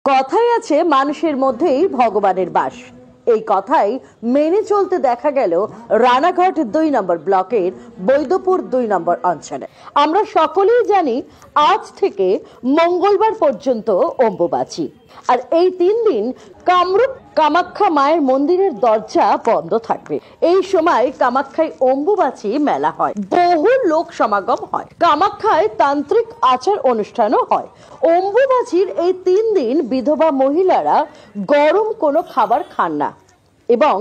কথায় আছে মানুষের মধ্যেই ভগবানের বাস। এই কথাই মেনে চলতে দেখা গেল রানাঘাট ২ নম্বর ব্লকের বৈদ্যপুর ২ নম্বর অঞ্চলে। আমরা সকলেই জানি আজ থেকে মঙ্গলবার পর্যন্ত অম্বুবাচী, আর এই ৩ দিন কামরূপ কামাখ্যা মায়ের মন্দিরের দরজা বন্ধ থাকবে। এই সময় কামাখ্যায় অম্বুবাচী মেলা হয়, বহু লোক সমাগম হয়, কামাখ্যায় তান্ত্রিক আচার অনুষ্ঠানও হয়। অম্বুবাচীর এই ৩ দিন বিধবা মহিলারা গরম কোনো খাবার খান না এবং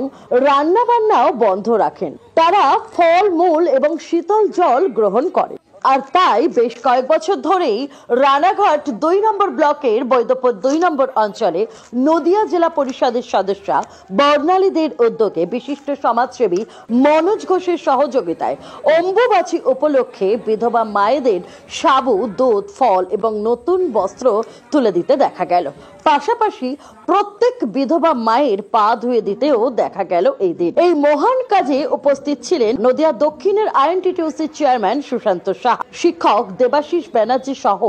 রান্না বান্নাও বন্ধ রাখেন। তারা ফল মূল এবং শীতল জল গ্রহণ করে। আর তাই বেশ কয়েক বছর ধরেই রানাঘাট ২ নম্বর ব্লকের বৈদ্যপুর ২ নম্বর অঞ্চলে নদিয়া জেলা পরিষদের সদস্যা বর্ণালীদের উদ্যোগে বিশিষ্ট সমাজসেবী মনোজ ঘোষের সহযোগিতায় অম্বুবাচী উপলক্ষে বিধবা মায়েদের সাবু, দুধ, ফল এবং নতুন বস্ত্র তুলে দিতে দেখা গেল। পাশাপাশি প্রত্যেক বিধবা মায়ের পা ধুয়ে দিতেও দেখা গেল এই দিন। এই মহান কাজে উপস্থিত ছিলেন নদিয়া দক্ষিণের আইএনটিটিউসি চেয়ারম্যান সুশান্ত সাহা, শিক্ষক দেবাশিস ব্যানার্জি সহ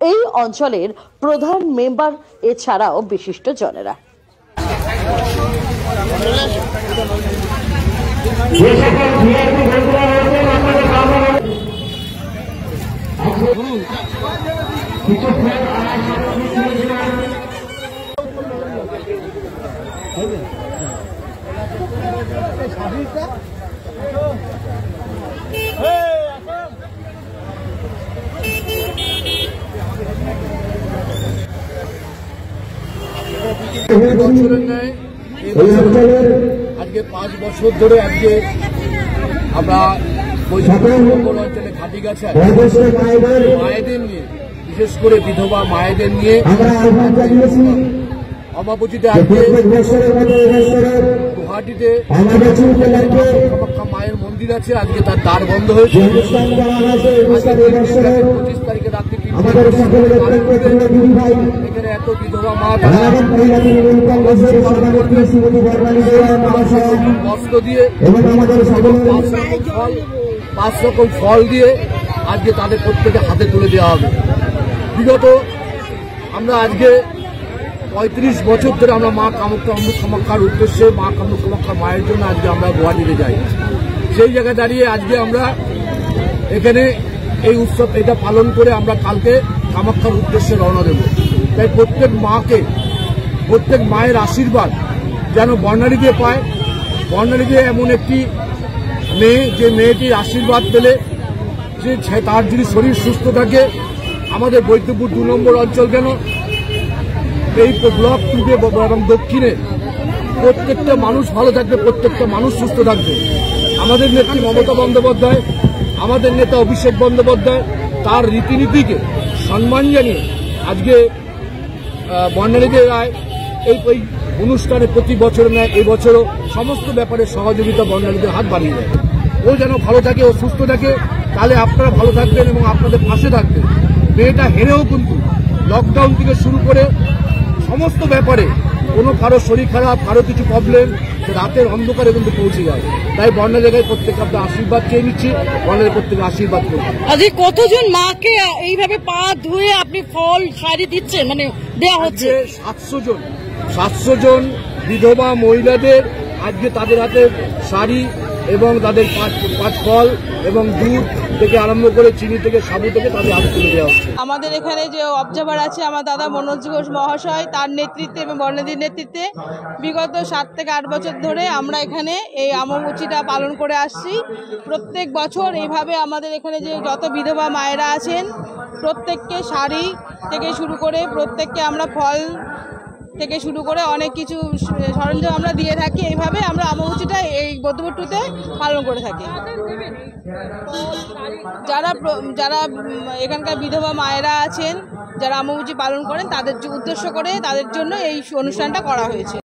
এই অঞ্চলের প্রধান মেম্বার, এছাড়াও বিশিষ্ট জনেরা। আজকে ৫ বছর ধরে আজকে আমরা অঞ্চলে ঘাটি গাছে মায়েদের নিয়ে, বিশেষ করে বিধবা মায়েদের নিয়ে অম্বুবাচীতে আজকে গুয়াহাটিতে কামাখ্যা মায়ের মন্দির আছে, আজকে তার দ্বার বন্ধ হয়েছে। ২৫ তারিখে রাত্রি এখানে এত বিধবা মা বস্ত্র দিয়ে ৫ রকম ফল দিয়ে আজকে তাদের প্রত্যেকে হাতে তুলে দেওয়া হবে। বিগত আমরা আজকে ৩৫ বছর ধরে আমরা মা কামাখ্যার উদ্দেশ্যে, মা কামাখ্যা মায়ের জন্য আজকে আমরা গুয়াহাটিতে যাই। সেই জায়গায় দাঁড়িয়ে আজকে আমরা এখানে এই উৎসব এটা পালন করে আমরা কালকে কামাখ্যার উদ্দেশ্যে রওনা দেব। তাই প্রত্যেক মাকে, প্রত্যেক মায়ের আশীর্বাদ যেন বর্ণালীতে পায়। বর্ণালীতে এমন একটি মেয়ে, যে মেয়েটির আশীর্বাদ পেলে যে তার যদি শরীর সুস্থ থাকে, আমাদের বৈদ্যপুর ২ নম্বর অঞ্চল কেন এই ব্লক টুতে এবং দক্ষিণে প্রত্যেকটা মানুষ ভালো থাকবে, প্রত্যেকটা মানুষ সুস্থ থাকবে। আমাদের নেত্রী মমতা বন্দ্যোপাধ্যায়, আমাদের নেতা অভিষেক বন্দ্যোপাধ্যায় তার রীতিনীতিকে সম্মান জানিয়ে আজকে বর্ণালীদের রায় এই অনুষ্ঠানে প্রতি বছর নেয়। এই বছরও সমস্ত ব্যাপারে সহযোগিতা বর্ণালীদের হাত বাড়িয়ে দেয়। ও যেন ভালো থাকে, ও সুস্থ থাকে, তাহলে আপনারা ভালো থাকবেন এবং আপনাদের পাশে থাকবেন। মেয়েটা হেরেও কিন্তু লকডাউন থেকে শুরু করে সমস্ত ব্যাপারে কোনো কারো শরীর খারাপ, কারো কিছু প্রবলেম, রাতের অন্ধকারে কিন্তু পৌঁছে যায়। তাই বর্ণা জায়গায় প্রত্যেকে আপনার আশীর্বাদ চেয়ে নিচ্ছি, বর্ণাদের প্রত্যেকে আশীর্বাদ করবেন। আজকে কতজন মাকে এইভাবে পা ধুয়ে আপনি ফল শাড়ি দিচ্ছেন, মানে দেওয়া হচ্ছে? 700 জন বিধবা মহিলাদের আজকে তাদের হাতে শাড়ি এবং তাদের 5 ফল এবং দুধ থেকে আরম্ভ করে চিনি থেকে সাবু থেকে তাদের হাতে তুলে দেওয়া হচ্ছে। আমাদের এখানে যে অবজারভার আছে আমার দাদা মনোজ ঘোষ মহাশয়, তার নেতৃত্বে এবং বর্ণালীর নেতৃত্বে বিগত 7 থেকে 8 বছর ধরে আমরা এখানে এই অম্বুবাচীটা পালন করে আসছি। প্রত্যেক বছর এইভাবে আমাদের এখানে যে যত বিধবা মায়েরা আছেন প্রত্যেককে শাড়ি থেকে শুরু করে প্রত্যেককে আমরা ফল থেকে শুরু করে অনেক কিছু সরঞ্জাম আমরা দিয়ে থাকি। এইভাবে আমরা অম্বুবাচীটা এই বৈদ্যপুর 2-তে পালন করে থাকি। যারা এখানকার বিধবা মায়েরা আছেন, যারা অম্বুবাচী পালন করেন, তাদের উদ্দেশ্য করে তাদের জন্য এই অনুষ্ঠানটা করা হয়েছে।